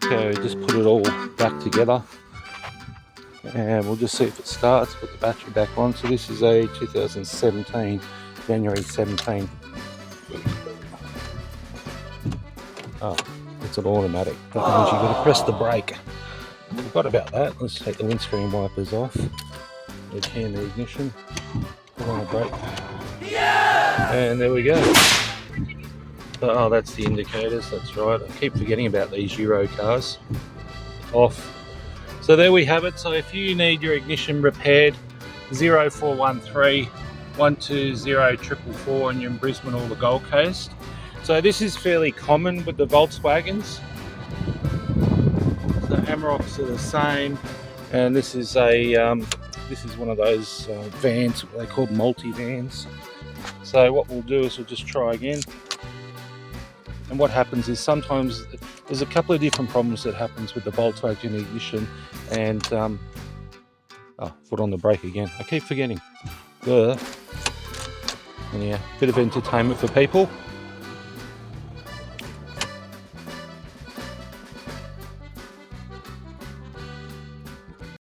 So just put it all back together and we'll just see if it starts. Put the battery back on. So this is a 2017, January 17. Oh, it's an automatic. That means you've got to press the brake. Forgot about that. Let's take the windscreen wipers off. Let's hand the ignition. Put on the brake. And there we go. Oh, that's the indicators, that's right. I keep forgetting about these Euro cars. Off. So there we have it. So if you need your ignition repaired, 0413 120 444 and you're in Brisbane or the Gold Coast. So this is fairly common with the Volkswagens. The Amarocks are the same, and this is one of those vans they call multi-vans. So what we'll do is we'll just try again. And what happens is sometimes there's a couple of different problems that happens with the Volkswagen ignition, and foot on the brake again. I keep forgetting. Yeah, bit of entertainment for people.